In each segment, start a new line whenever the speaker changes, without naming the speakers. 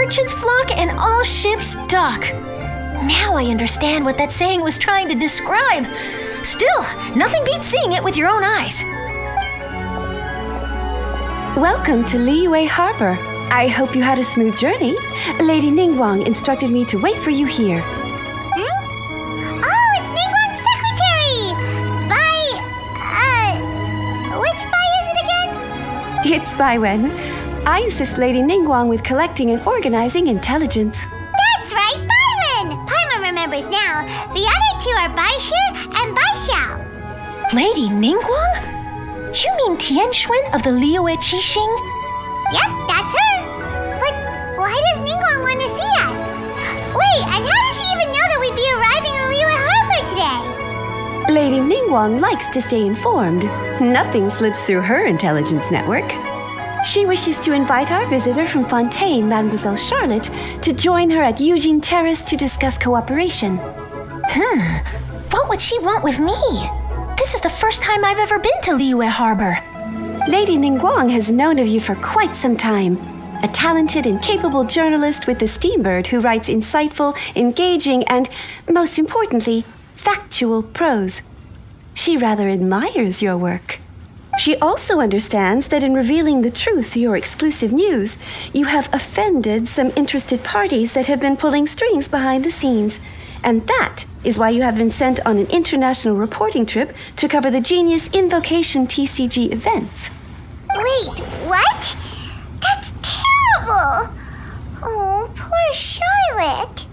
Merchants flock and all ships dock. Now I understand what that saying was trying to describe. Still, nothing beats seeing it with your own eyes.
Welcome to Liyue Harbor. I hope you had a smooth journey. Lady Ningguang instructed me to wait for you here.
Oh, it's Ningguang's secretary! Which Bai is it again?
It's Bai Wen. I assist Lady Ningguang with collecting and organizing intelligence.
That's right, Bai Wen! Paimon remembers now. The other two are Bai Shi and Bai Xiao.
Lady Ningguang? You mean Tian Xuan of the Liyue Qixing?
Yep, that's her. But why does Ningguang want to see us? Wait, and how does she even know that we'd be arriving in Liyue Harbor today?
Lady Ningguang likes to stay informed. Nothing slips through her intelligence network. She wishes to invite our visitor from Fontaine, Mademoiselle Charlotte, to join her at Eugene Terrace to discuss cooperation.
What would she want with me? This is the first time I've ever been to Liyue Harbor.
Lady Ningguang has known of you for quite some time. A talented and capable journalist with the Steambird who writes insightful, engaging, and, most importantly, factual prose. She rather admires your work. She also understands that in revealing the truth, your exclusive news, you have offended some interested parties that have been pulling strings behind the scenes. And that is why you have been sent on an international reporting trip to cover the Genius Invocation TCG events.
Wait, what? That's terrible! Oh, poor Charlotte.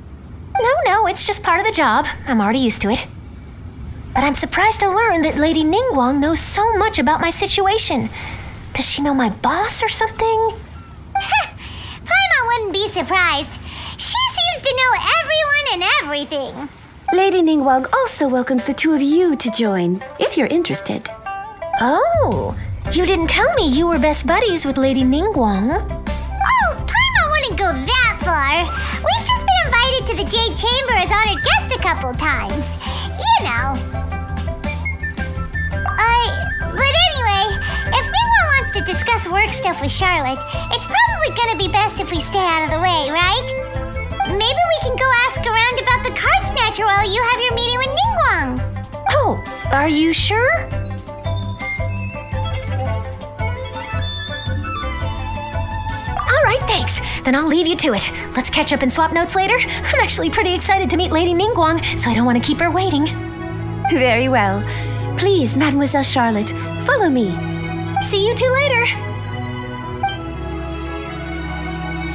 No, it's just part of the job. I'm already used to it. But I'm surprised to learn that Lady Ningguang knows so much about my situation. Does she know my boss or something?
Paimon wouldn't be surprised. She seems to know everyone and everything.
Lady Ningguang also welcomes the two of you to join, if you're interested.
Oh, you didn't tell me you were best buddies with Lady Ningguang.
Oh, Paimon wouldn't go that far. We've just been invited to the Jade Chamber as honored guests a couple times. You know. But anyway, if Ningguang wants to discuss work stuff with Charlotte, it's probably gonna be best if we stay out of the way, right? Maybe we can go ask around about the card snatcher while you have your meeting with Ningguang.
Oh, are you sure? All right, thanks. Then I'll leave you to it. Let's catch up and swap notes later. I'm actually pretty excited to meet Lady Ningguang, so I don't want to keep her waiting.
Very well. Please, Mademoiselle Charlotte, follow me.
See you two later.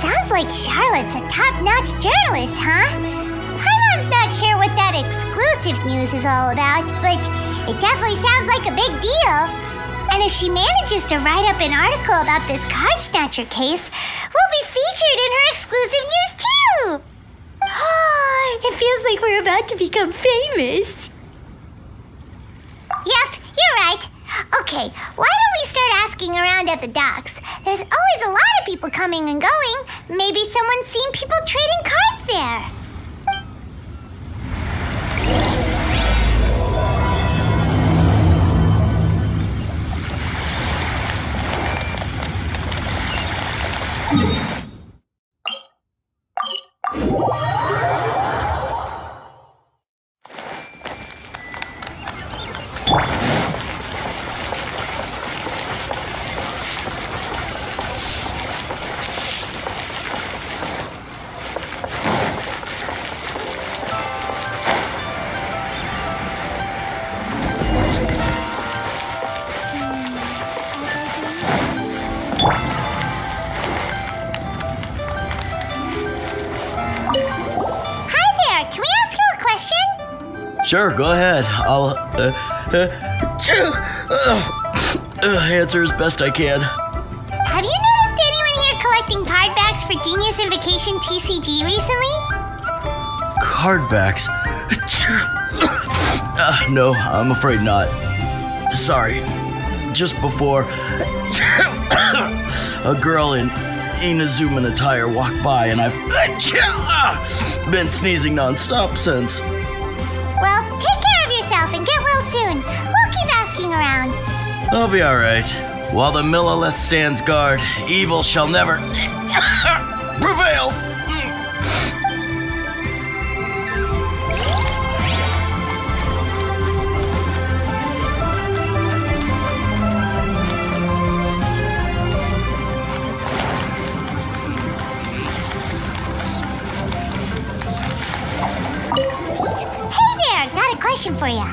Sounds like Charlotte's a top-notch journalist, huh? Paimon's not sure what that exclusive news is all about, but it definitely sounds like a big deal. And if she manages to write up an article about this card snatcher case, we'll be featured in her exclusive news too!
It feels like we're about to become famous.
Yep, you're right. Okay, why don't we start asking around at the docks? There's always a lot of people coming and going. Maybe someone's seen people trading cards there.
Sure, go ahead. I'll answer as best I can.
Have you noticed anyone here collecting card backs for Genius Invocation TCG recently?
Card backs? No, I'm afraid not. Sorry. Just before, a girl in Inazuman attire walked by, and I've been sneezing nonstop since.
Well, take care of yourself and get well soon. We'll keep asking around.
I'll be alright. While the Millilith stands guard, evil shall never prevail.
Question for you.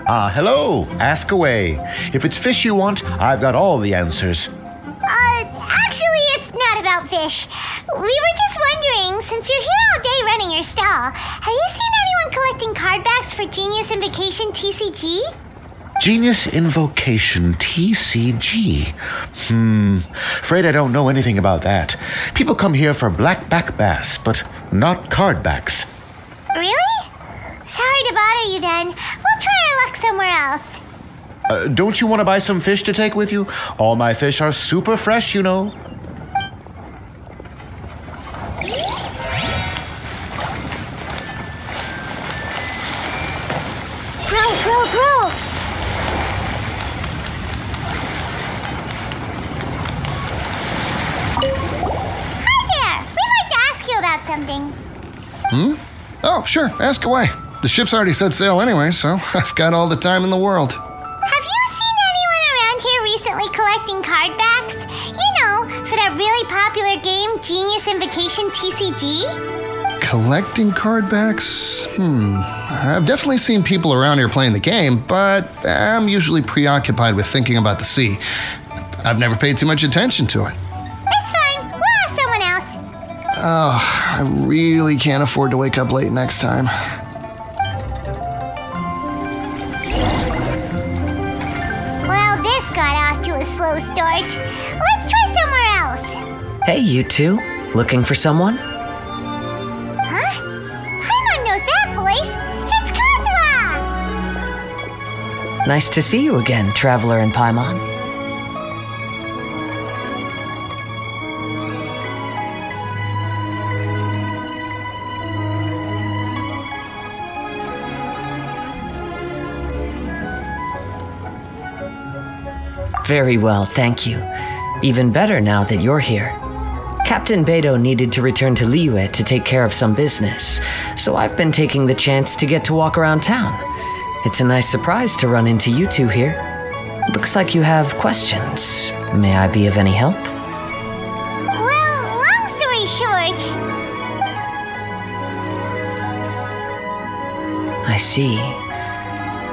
Hello. Ask away. If it's fish you want, I've got all the answers.
Actually, it's not about fish. We were just wondering, since you're here all day running your stall, have you seen anyone collecting card backs for Genius Invocation TCG?
Genius Invocation TCG. Afraid I don't know anything about that. People come here for blackback bass, but not card backs.
Really? Sorry to bother you then. We'll try our luck somewhere else.
Don't you want to buy some fish to take with you? All my fish are super fresh, you know.
Grow! Hi there! We'd like to ask you about something.
Oh, sure. Ask away. The ship's already set sail anyway, so I've got all the time in the world.
Have you seen anyone around here recently collecting card backs? You know, for that really popular game, Genius Invocation TCG?
Collecting card backs? I've definitely seen people around here playing the game, but I'm usually preoccupied with thinking about the sea. I've never paid too much attention to it.
It's fine. We'll ask someone else.
Oh, I really can't afford to wake up late next time.
Well, this got off to a slow start. Let's try somewhere else.
Hey, you two. Looking for someone?
Huh? Paimon knows that voice. It's Kazuha!
Nice to see you again, Traveler and Paimon. Very well, thank you. Even better now that you're here. Captain Beidou needed to return to Liyue to take care of some business, so I've been taking the chance to get to walk around town. It's a nice surprise to run into you two here. Looks like you have questions. May I be of any help?
Well, long story short...
I see.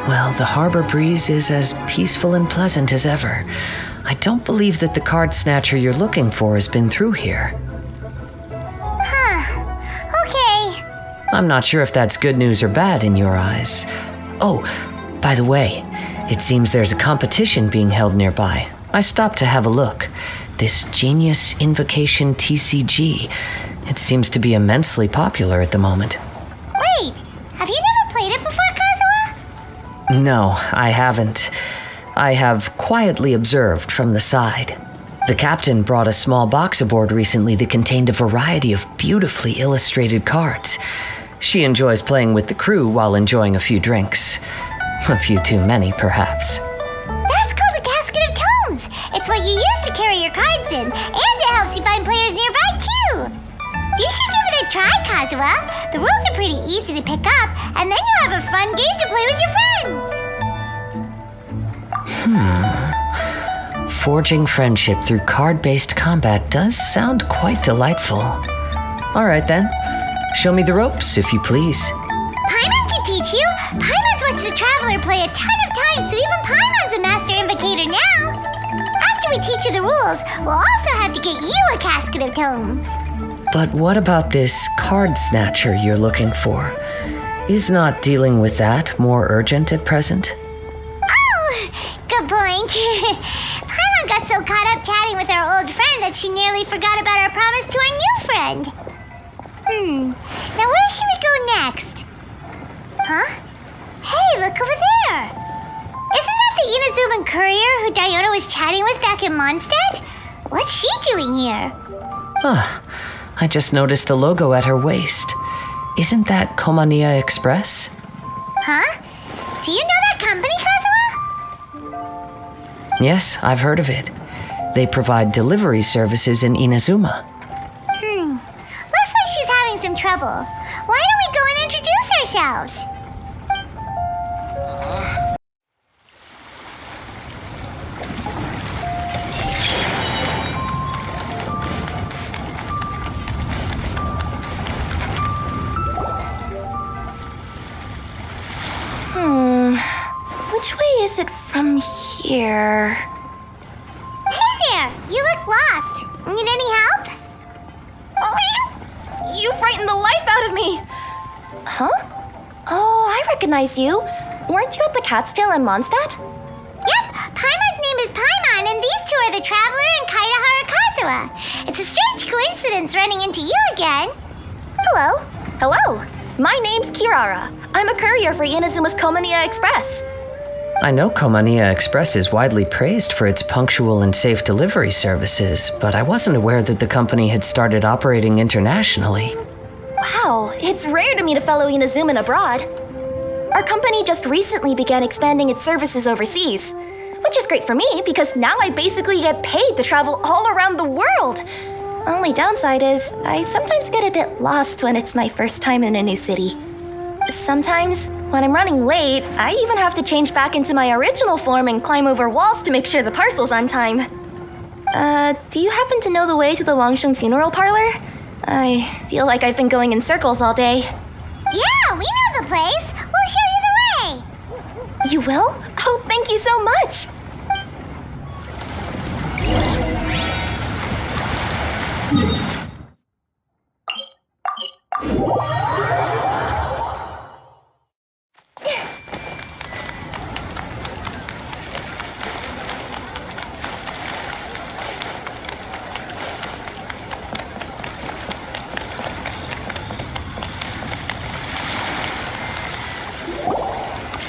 Well, the harbor breeze is as peaceful and pleasant as ever. I don't believe that the card snatcher you're looking for has been through here.
Huh. Okay.
I'm not sure if that's good news or bad in your eyes. Oh, by the way, it seems there's a competition being held nearby. I stopped to have a look. This Genius Invocation TCG. It seems to be immensely popular at the moment.
Wait, have you never played it before, Kazuha?
No, I haven't. I have quietly observed from the side. The captain brought a small box aboard recently that contained a variety of beautifully illustrated cards. She enjoys playing with the crew while enjoying a few drinks. A few too many, perhaps.
That's called a casket of tomes. It's what you use to carry your cards in, and it helps you find players nearby, too. You should give it a try, Kazuha. The rules are pretty easy to pick up, and then you'll have a fun game to play with your friends.
Forging friendship through card-based combat does sound quite delightful. All right, then. Show me the ropes, if you please.
Paimon can teach you. Paimon's watched the Traveler play a ton of times, so even Paimon's a master invocator now. After we teach you the rules, we'll also have to get you a casket of tomes.
But what about this card snatcher you're looking for? Is not dealing with that more urgent at present?
Oh, good point. Paimon got so caught up chatting with our old friend that she nearly forgot about our promise to our new friend. Now where should we go next? Huh? Hey, look over there! Isn't that the Inazuman courier who Diona was chatting with back in Mondstadt? What's she doing here?
I just noticed the logo at her waist. Isn't that Komania Express?
Huh? Do you know that company, Kazuha?
Yes, I've heard of it. They provide delivery services in Inazuma.
Looks like she's having some trouble. Why don't we go and introduce ourselves?
Which way is it from here?
Hey there! You look lost. Need any help?
You frightened the life out of me! Huh? Oh, I recognize you. Weren't you at the Cat's Tail in Mondstadt?
Yep, Paimon's name is Paimon, and these two are the Traveler and Kaidahara Kazuha. It's a strange coincidence running into you again.
Hello. Hello. My name's Kirara. I'm a courier for Inazuma's Komania Express.
I know Komania Express is widely praised for its punctual and safe delivery services, but I wasn't aware that the company had started operating internationally.
Wow, it's rare to meet a fellow Inazuman abroad. Our company just recently began expanding its services overseas, which is great for me because now I basically get paid to travel all around the world. Only downside is I sometimes get a bit lost when it's my first time in a new city. Sometimes, when I'm running late, I even have to change back into my original form and climb over walls to make sure the parcel's on time. Do you happen to know the way to the Wangsheng funeral parlor? I feel like I've been going in circles all day.
Yeah, we know the place. We'll show you the way.
You will? Oh, thank you so much!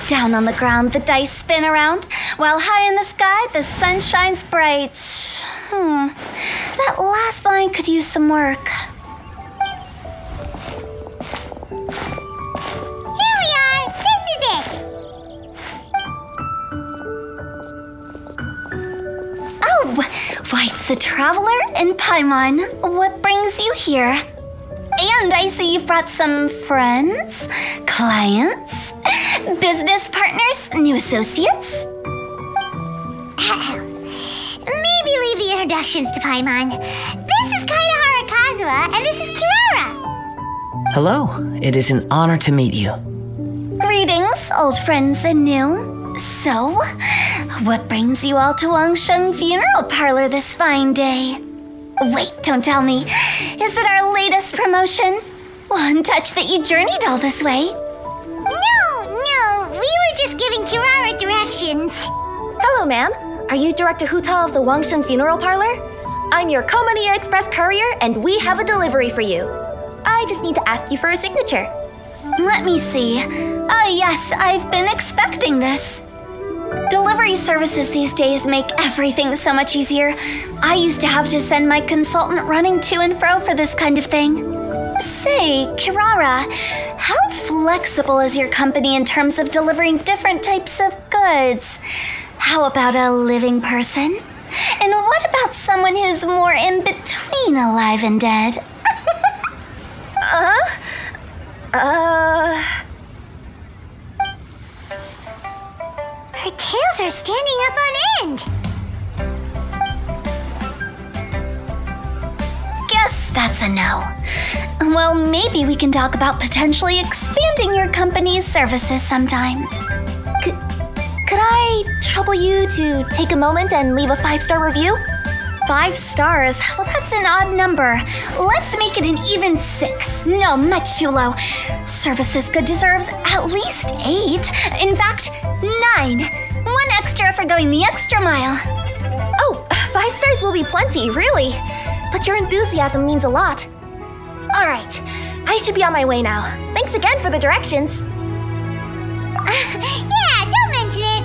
Down on the ground, the dice spin around, while high in the sky, the sun shines bright. That last line could use some work.
Here we are. This is it.
Oh, why, it's the Traveler and Paimon. What brings you here? And I see you've brought some friends, clients, business partners, new associates.
Maybe leave the introductions to Paimon. This is Kaidahara Kazuha, and this is Kirara.
Hello, it is an honor to meet you.
Greetings, old friends and new. So, what brings you all to Wangsheng Funeral Parlor this fine day? Wait, don't tell me. Is it our latest promotion? One touch that you journeyed all this way?
No, we were just giving Kirara directions.
Hello, ma'am. Are you Director Huta of the Wangsheng Funeral Parlor? I'm your Komania Express courier, and we have a delivery for you. I just need to ask you for a signature.
Let me see. Yes, I've been expecting this. Delivery services these days make everything so much easier. I used to have to send my consultant running to and fro for this kind of thing. Say, Kirara, how flexible is your company in terms of delivering different types of goods? How about a living person? And what about someone who's more in between alive and dead?
Her tails are standing up on end.
Guess that's a no. Well, maybe we can talk about potentially expanding your company's services sometime.
Could I trouble you to take a moment and leave a 5-star review?
5 stars. Well, that's an odd number. Let's make it an even 6. No, much too low. Services Good deserves at least 8. In fact, 9. 1 extra for going the extra mile.
Oh, 5 stars will be plenty, really. But your enthusiasm means a lot. All right, I should be on my way now. Thanks again for the directions.
Yeah, don't mention it.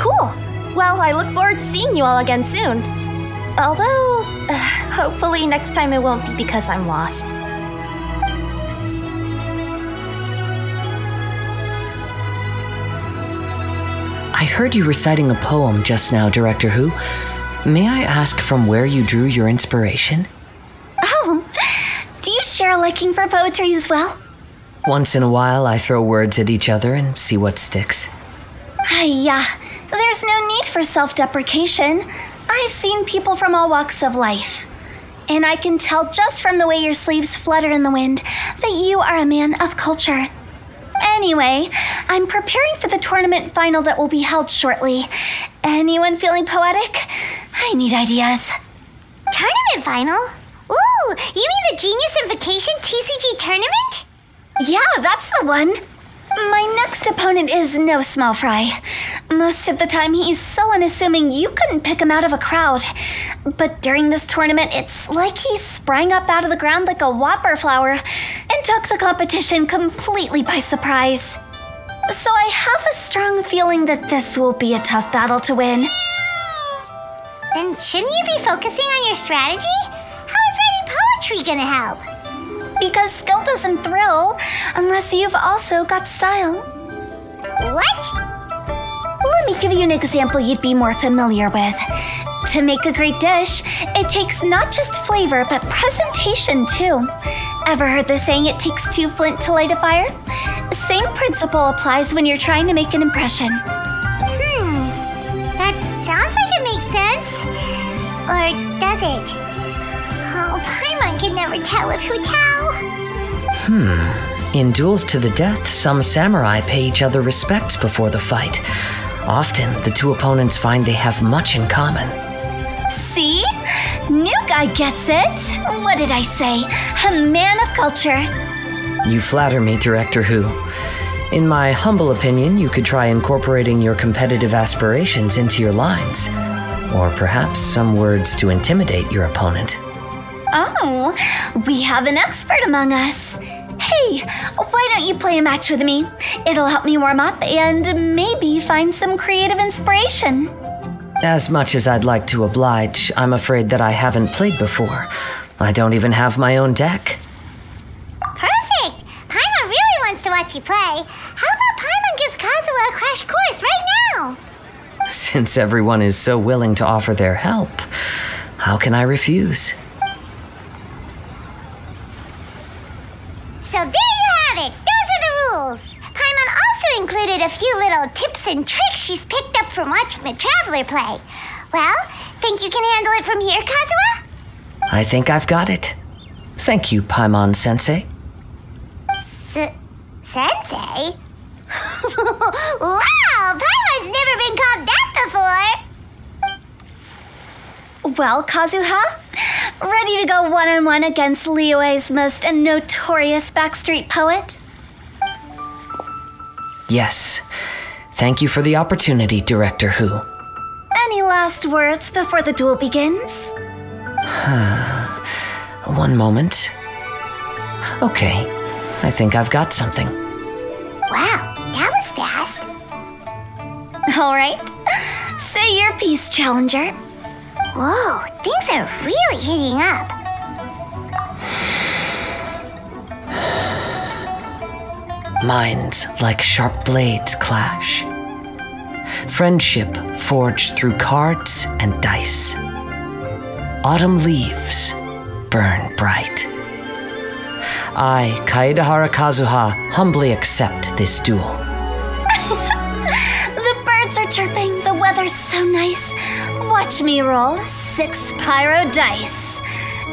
Cool. Well, I look forward to seeing you all again soon. Although, hopefully next time it won't be because I'm lost.
I heard you reciting a poem just now, Director Who. May I ask from where you drew your inspiration?
Oh, do you share a liking for poetry as well?
Once in a while, I throw words at each other and see what sticks.
Yeah, there's no need for self-deprecation. I've seen people from all walks of life. And I can tell just from the way your sleeves flutter in the wind that you are a man of culture. Anyway, I'm preparing for the tournament final that will be held shortly. Anyone feeling poetic? I need ideas.
Tournament final? Ooh, you mean the Genius Invocation TCG tournament?
Yeah, that's the one. My next opponent is no small fry. Most of the time, he's so unassuming you couldn't pick him out of a crowd. But during this tournament, it's like he sprang up out of the ground like a whopper flower and took the competition completely by surprise. So I have a strong feeling that this will be a tough battle to win.
Then shouldn't you be focusing on your strategy? How is writing poetry gonna help?
Because skill doesn't thrill unless you've also got style.
What?
Let me give you an example you'd be more familiar with. To make a great dish, it takes not just flavor, but presentation too. Ever heard the saying, it takes 2 flint to light a fire? Same principle applies when you're trying to make an impression.
That sounds like it makes sense. Or does it? Oh, Paimon can never tell with Hu Tao.
In duels to the death, some samurai pay each other respects before the fight. Often, the 2 opponents find they have much in common.
See? New guy gets it. What did I say? A man of culture.
You flatter me, Director Who. In my humble opinion, you could try incorporating your competitive aspirations into your lines. Or perhaps some words to intimidate your opponent.
Oh, we have an expert among us. Hey, why don't you play a match with me? It'll help me warm up and maybe find some creative inspiration.
As much as I'd like to oblige, I'm afraid that I haven't played before. I don't even have my own deck.
Perfect! Paimon really wants to watch you play. How about Paimon gives Kazuha a crash course right now?
Since everyone is so willing to offer their help, how can I refuse?
So there you have it. Those are the rules. Paimon also included a few little tips and tricks she's picked up from watching the Traveler play. Well, think you can handle it from here, Kazuha?
I think I've got it. Thank you, Paimon-sensei.
Sensei? Wow, Paimon's never been called that before.
Well, Kazuha, ready to go one-on-one against Liyue's most notorious backstreet poet?
Yes. Thank you for the opportunity, Director Who.
Any last words before the duel begins?
One moment. Okay, I think I've got something.
Wow, that was fast.
All right. Say your piece, Challenger.
Whoa, things are really heating up.
Minds like sharp blades clash. Friendship forged through cards and dice. Autumn leaves burn bright. I, Kaedahara Kazuha, humbly accept this duel.
The birds are chirping, the weather's so nice. Watch me roll 6 pyro dice.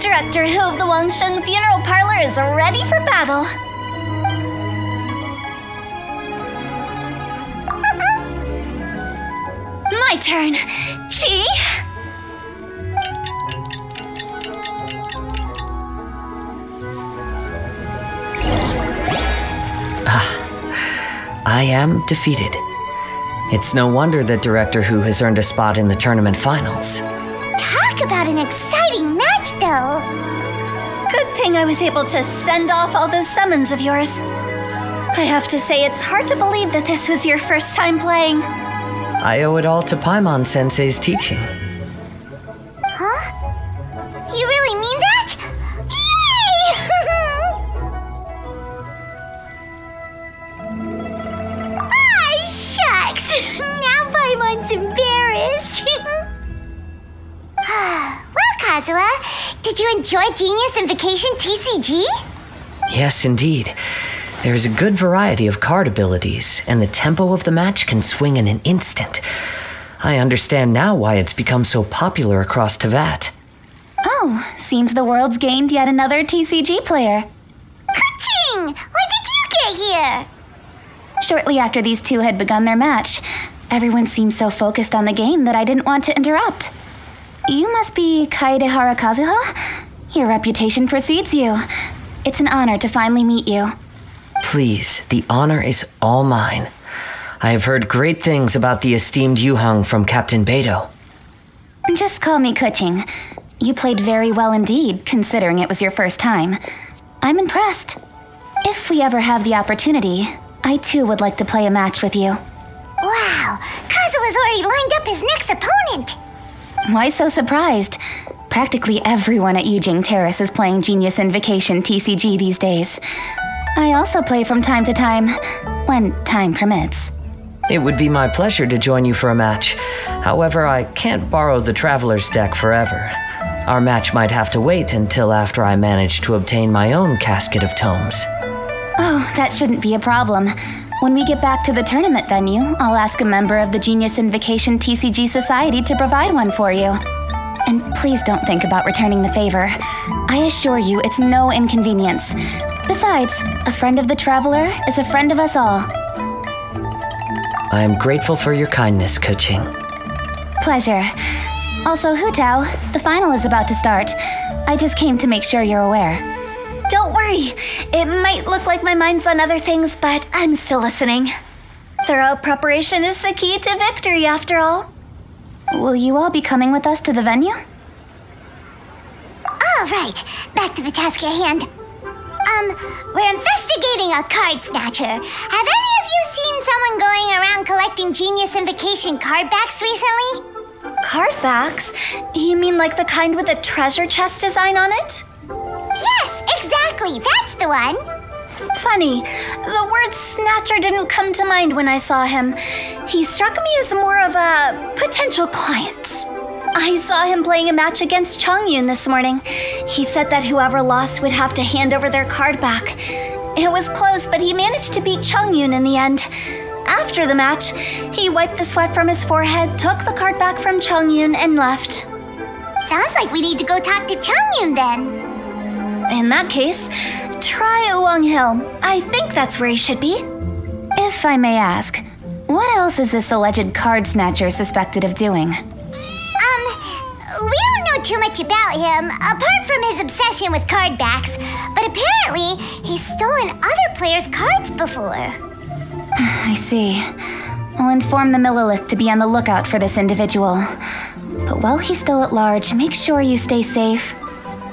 Director Who of the Wangsheng Funeral Parlor is ready for battle. My turn. Chi?
I am defeated. It's no wonder that Director Hu has earned a spot in the tournament finals.
Talk about an exciting match, though.
Good thing I was able to send off all those summons of yours. I have to say, it's hard to believe that this was your first time playing.
I owe it all to Paimon-sensei's teaching.
Huh? You really mean that? Yay! Ah, shucks! Now Paimon's embarrassed. Well, Kazuha, did you enjoy Genius Invocation TCG?
Yes, indeed. There is a good variety of card abilities, and the tempo of the match can swing in an instant. I understand now why it's become so popular across Teyvat.
Oh, seems the world's gained yet another TCG player.
Ka-ching! When did you get here?
Shortly after these two had begun their match, everyone seemed so focused on the game that I didn't want to interrupt. You must be Kaedehara Kazuha? Your reputation precedes you. It's an honor to finally meet you.
Please, the honor is all mine. I have heard great things about the esteemed Yuhang from Captain Beidou.
Just call me Kuching. You played very well indeed, considering it was your first time. I'm impressed. If we ever have the opportunity, I too would like to play a match with you.
Wow, Kazuha's already lined up his next opponent.
Why so surprised? Practically everyone at Yujing Terrace is playing Genius Invocation TCG these days. I also play from time to time, when time permits.
It would be my pleasure to join you for a match. However, I can't borrow the Traveler's deck forever. Our match might have to wait until after I manage to obtain my own casket of tomes.
Oh, that shouldn't be a problem. When we get back to the tournament venue, I'll ask a member of the Genius Invocation TCG Society to provide one for you. And please don't think about returning the favor. I assure you it's no inconvenience. Besides, a friend of the Traveler is a friend of us all.
I am grateful for your kindness, Kuching.
Pleasure. Also, Hutao, the final is about to start. I just came to make sure you're aware. Don't worry. It might look like my mind's on other things, but I'm still listening. Thorough preparation is the key to victory, after all. Will you all be coming with us to the venue?
All right, back to the task at hand. We're investigating a card snatcher. Have any of you seen someone going around collecting Genius Invocation card backs recently?
Card backs? You mean like the kind with a treasure chest design on it?
Yes, exactly, that's the one.
Funny, the word snatcher didn't come to mind when I saw him. He struck me as more of a potential client. I saw him playing a match against Chongyun this morning. He said that whoever lost would have to hand over their card back. It was close, but he managed to beat Chongyun in the end. After the match, he wiped the sweat from his forehead, took the card back from Chongyun, and left.
Sounds like we need to go talk to Chongyun then.
In that case, try Uwang Hill. I think that's where he should be. If I may ask, what else is this alleged card snatcher suspected of doing?
We don't know too much about him, apart from his obsession with card backs, but apparently he's stolen other players' cards before.
I see. I'll inform the Millilith to be on the lookout for this individual. But while he's still at large, make sure you stay safe.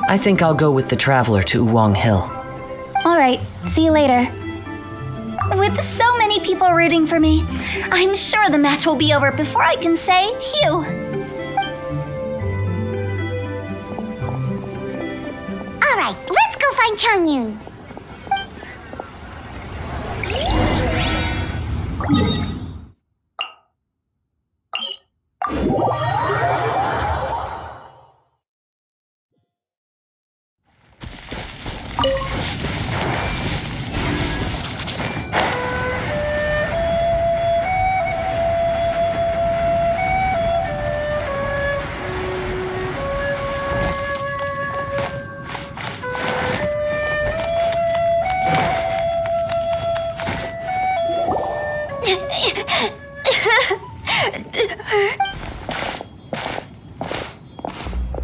I think I'll go with the Traveler to Uwang Hill.
All right, see you later. With so many people rooting for me, I'm sure the match will be over before I can say phew.
All right, let's go find Chongyun.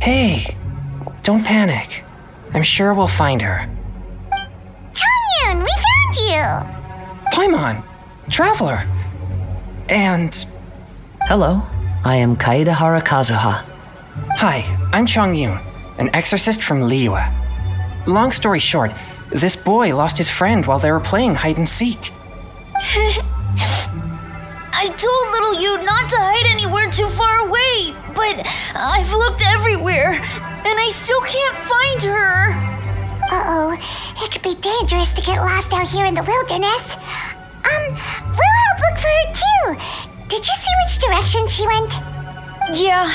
Hey, don't panic. I'm sure we'll find her.
Chongyun, we found you!
Paimon, traveler. And...
Hello, I am Kaedahara Kazuha.
Hi, I'm Chongyun, an exorcist from Liyue. Long story short, this boy lost his friend while they were playing hide and seek.
I told little you not to hide anywhere too far away, but I've looked everywhere, and I still can't find her.
Uh-oh, it could be dangerous to get lost out here in the wilderness. We'll help look for her too. Did you see which direction she went?
Yeah,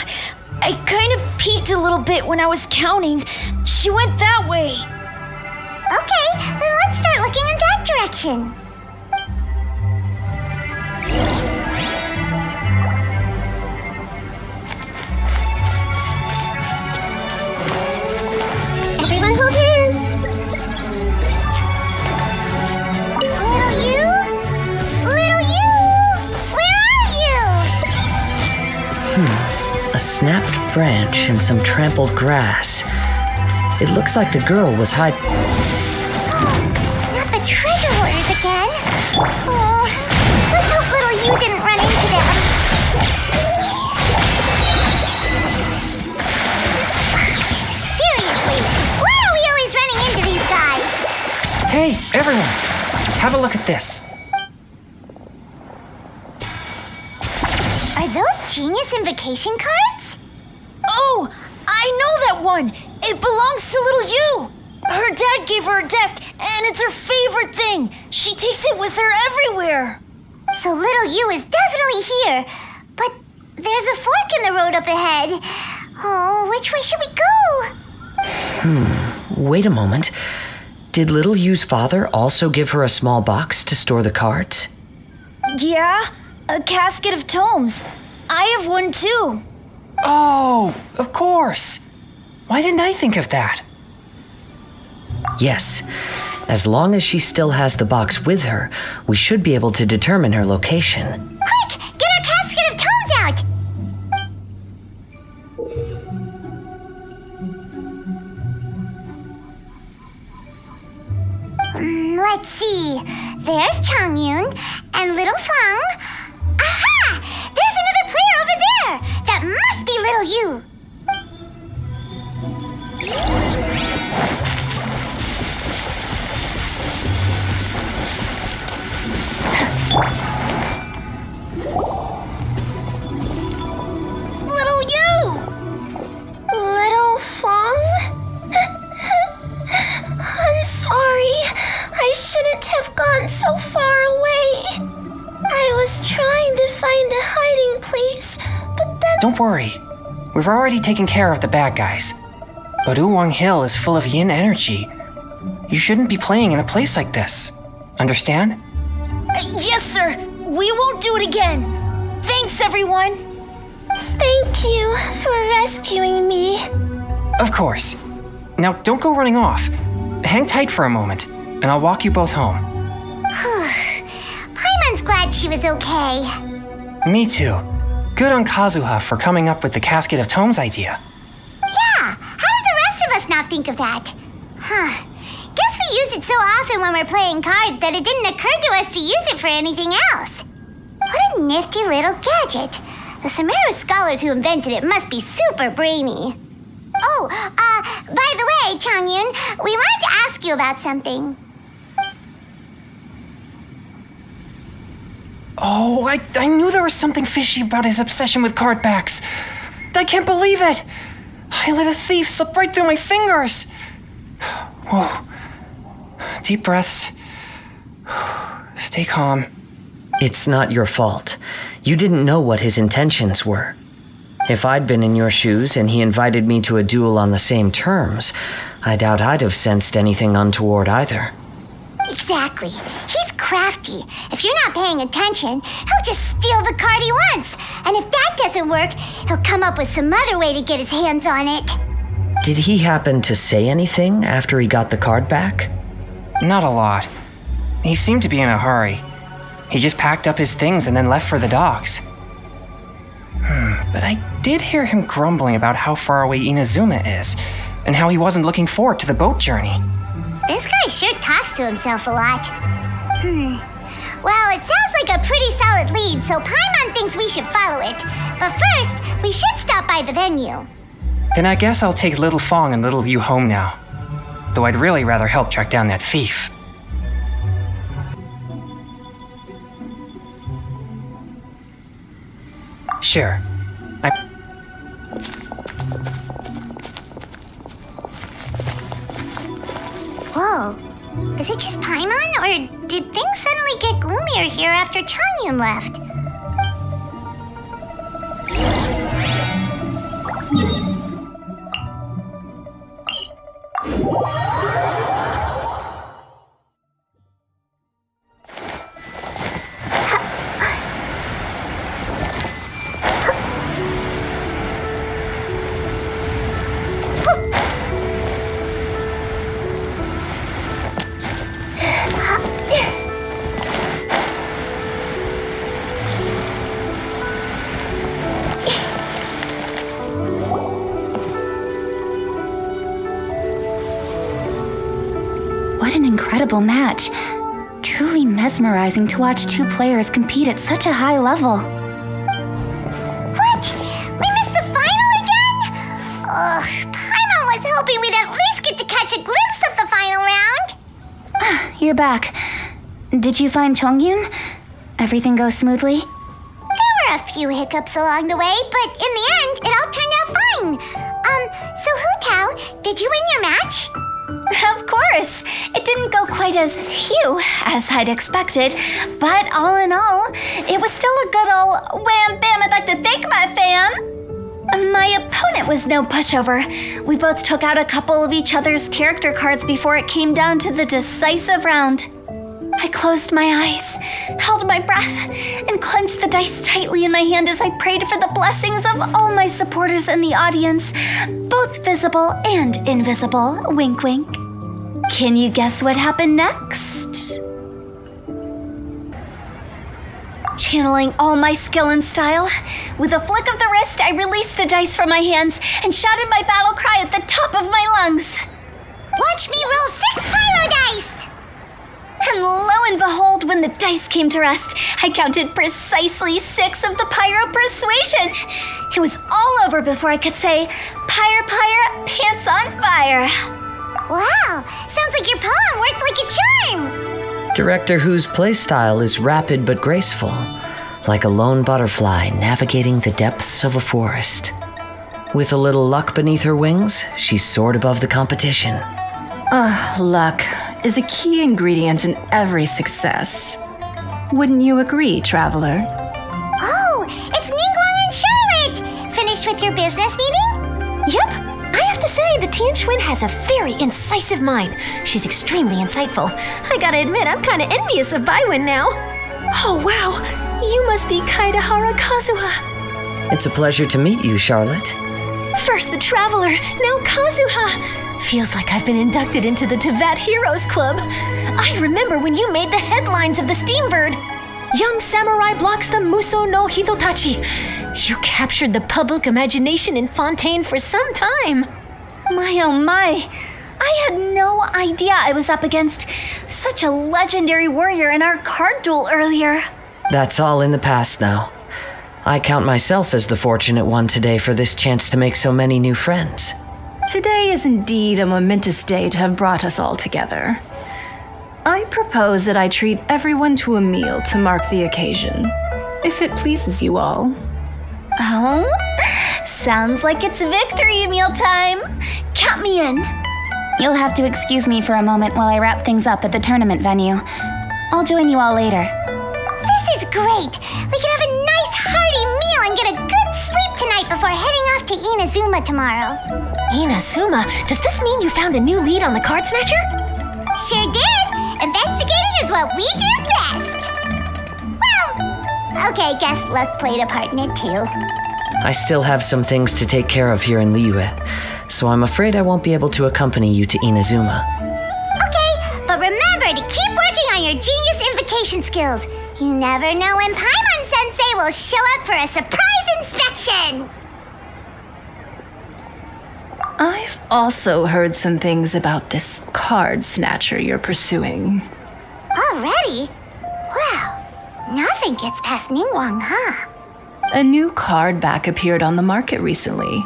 I kind of peeked a little bit when I was counting. She went that way.
Okay, then let's start looking in that direction. Everyone hold hands. Little you? Little you? Where are you?
A snapped branch and some trampled grass. It looks like the girl was hiding.
Not the treasure hoarders again. Oh, let's hope little you didn't run into them. Seriously, why are we always running into these guys?
Hey, everyone! Have a look at this.
Are those genius invocation cards?
Oh, I know that one. It belongs to little you. Her dad gave her a deck, and it's her favorite thing. She takes it with her everywhere.
So little you is definitely here. But there's a fork in the road up ahead. Oh, which way should we go?
Wait a moment. Did Little Yu's father also give her a small box to store the cards?
Yeah, a casket of tomes. I have one too.
Oh, of course. Why didn't I think of that?
Yes. As long as she still has the box with her, we should be able to determine her location.
Quick, get our casket of tomes out! Let's see. There's Changyun and Little Fang. Aha! There's another player over there! That must be Little You.
Little you!
Little Fang? I'm sorry. I shouldn't have gone so far away. I was trying to find a hiding place, but then...
Don't worry. We've already taken care of the bad guys. But Uwang Hill is full of yin energy. You shouldn't be playing in a place like this. Understand?
Yes, sir. We won't do it again. Thanks, everyone.
Thank you for rescuing me.
Of course. Now, don't go running off. Hang tight for a moment, and I'll walk you both home.
Paimon's glad she was okay.
Me too. Good on Kazuha for coming up with the Casket of Tomes idea.
Yeah, how did the rest of us not think of that? Guess we use it so often when we're playing cards that it didn't occur to us to use it for anything else. What a nifty little gadget. The Sumeru scholars who invented it must be super brainy. Oh, by the way, Changyun, we wanted to ask you about something.
Oh, I knew there was something fishy about his obsession with card backs. I can't believe it. I let a thief slip right through my fingers. Whoa. Deep breaths. Stay calm.
It's not your fault. You didn't know what his intentions were. If I'd been in your shoes and he invited me to a duel on the same terms, I doubt I'd have sensed anything untoward either.
Exactly. He's crafty. If you're not paying attention, he'll just steal the card he wants. And if that doesn't work, he'll come up with some other way to get his hands on it.
Did he happen to say anything after he got the card back?
Not a lot. He seemed to be in a hurry. He just packed up his things and then left for the docks. But I did hear him grumbling about how far away Inazuma is, and how he wasn't looking forward to the boat journey.
This guy sure talks to himself a lot. Well, it sounds like a pretty solid lead, so Paimon thinks we should follow it. But first, we should stop by the venue.
Then I guess I'll take Little Fong and Little Yu home now. Though I'd really rather help track down that thief. Sure.
Whoa. Is it just Paimon, or did things suddenly get gloomier here after Changyun left?
What an incredible match. Truly mesmerizing to watch two players compete at such a high level.
What? We missed the final again? Ugh, Paimon was hoping we'd at least get to catch a glimpse of the final round.
You're back. Did you find Chongyun? Everything go smoothly?
There were a few hiccups along the way, but in the end, it all turned out fine. So Hu Tao, did you win your match?
Of course! It didn't go quite as Hugh as I'd expected, but all in all, it was still a good old wham bam I'd like to thank my fam! My opponent was no pushover. We both took out a couple of each other's character cards before it came down to the decisive round. I closed my eyes, held my breath, and clenched the dice tightly in my hand as I prayed for the blessings of all my supporters in the audience, both visible and invisible, wink wink. Can you guess what happened next? Channeling all my skill and style, with a flick of the wrist, I released the dice from my hands and shouted my battle cry at the top of my lungs.
Watch me roll 6 pyro dice!
And lo and behold, when the dice came to rest, I counted precisely 6 of the pyro persuasion. It was all over before I could say, pyre, pyre, pants on fire.
Wow, sounds like your poem worked like a charm.
Director Who's playstyle is rapid but graceful, like a lone butterfly navigating the depths of a forest. With a little luck beneath her wings, she soared above the competition.
Luck is a key ingredient in every success. Wouldn't you agree, traveler?
Oh, it's Ningguang and Charlotte! Finished with your business meeting?
Yep. I have to say, the Tianquan has a very incisive mind. She's extremely insightful. I gotta admit, I'm kinda envious of Baiwen now. Oh, wow. You must be Kaidahara Kazuha.
It's a pleasure to meet you, Charlotte.
First the Traveler, now Kazuha. Feels like I've been inducted into the Tevat Heroes Club. I remember when you made the headlines of the Steambird. Young samurai blocks the Muso no Hitotachi. You captured the public imagination in Fontaine for some time.
My oh my, I had no idea I was up against such a legendary warrior in our card duel earlier.
That's all in the past now. I count myself as the fortunate one today for this chance to make so many new friends.
Today is indeed a momentous day to have brought us all together. I propose that I treat everyone to a meal to mark the occasion, if it pleases you all.
Oh, sounds like it's victory meal time. Count me in. You'll have to excuse me for a moment while I wrap things up at the tournament venue. I'll join you all later.
This is great. We can have a nice hearty meal and get a good sleep tonight before heading off to Inazuma tomorrow.
Inazuma, does this mean you found a new lead on the Card Snatcher?
Sure did. Investigating is what we do best. Well, okay, guess luck played a part in it too.
I still have some things to take care of here in Liyue, so I'm afraid I won't be able to accompany you to Inazuma.
Okay, but remember to keep working on your genius invocation skills. You never know when Paimon Sensei will show up for a surprise inspection.
I've also heard some things about this card snatcher you're pursuing.
Already? Wow. nothing gets past Ningguang, huh?
A new card back appeared on the market recently.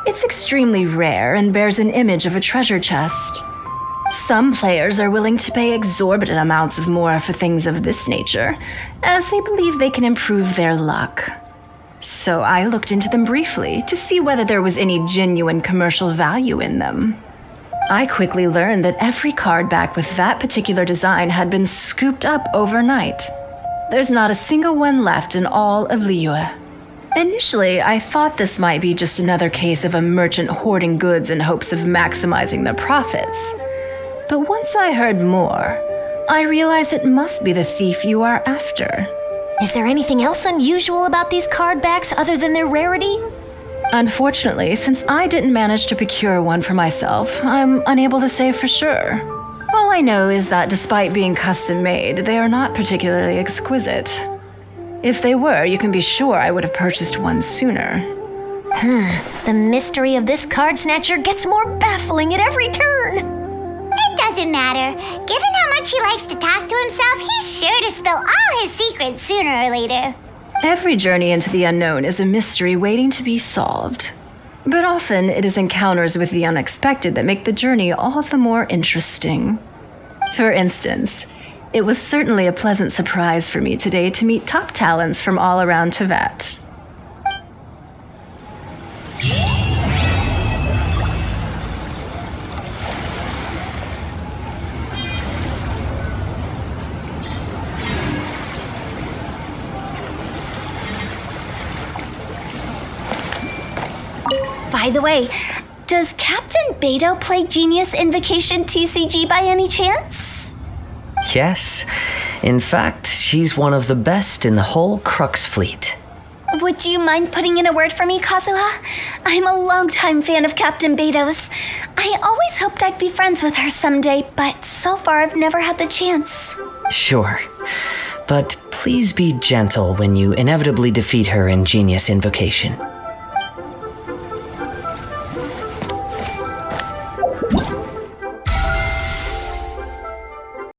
It's extremely rare and bears an image of a treasure chest. Some players are willing to pay exorbitant amounts of more for things of this nature, as they believe they can improve their luck. So I looked into them briefly to see whether there was any genuine commercial value in them. I quickly learned that every card back with that particular design had been scooped up overnight. There's not a single one left in all of Liyue. Initially, I thought this might be just another case of a merchant hoarding goods in hopes of maximizing their profits. But once I heard more, I realized it must be the thief you are after.
Is there anything else unusual about these card backs other than their rarity?
Unfortunately, since I didn't manage to procure one for myself, I'm unable to say for sure. All I know is that despite being custom-made, they are not particularly exquisite. If they were, you can be sure I would have purchased one sooner.
The mystery of this card snatcher gets more baffling at every turn.
It doesn't matter. Given how much he likes to talk to himself, he's sure to spill all his secrets sooner or later.
Every journey into the unknown is a mystery waiting to be solved. But often it is encounters with the unexpected that make the journey all the more interesting. For instance, it was certainly a pleasant surprise for me today to meet top talents from all around Teyvat.
By the way, does Captain Beidou play Genius Invocation TCG by any chance?
Yes. In fact, she's one of the best in the whole Crux fleet.
Would you mind putting in a word for me, Kazuha? I'm a longtime fan of Captain Beidou's. I always hoped I'd be friends with her someday, but so far I've never had the chance.
Sure. But please be gentle when you inevitably defeat her in Genius Invocation.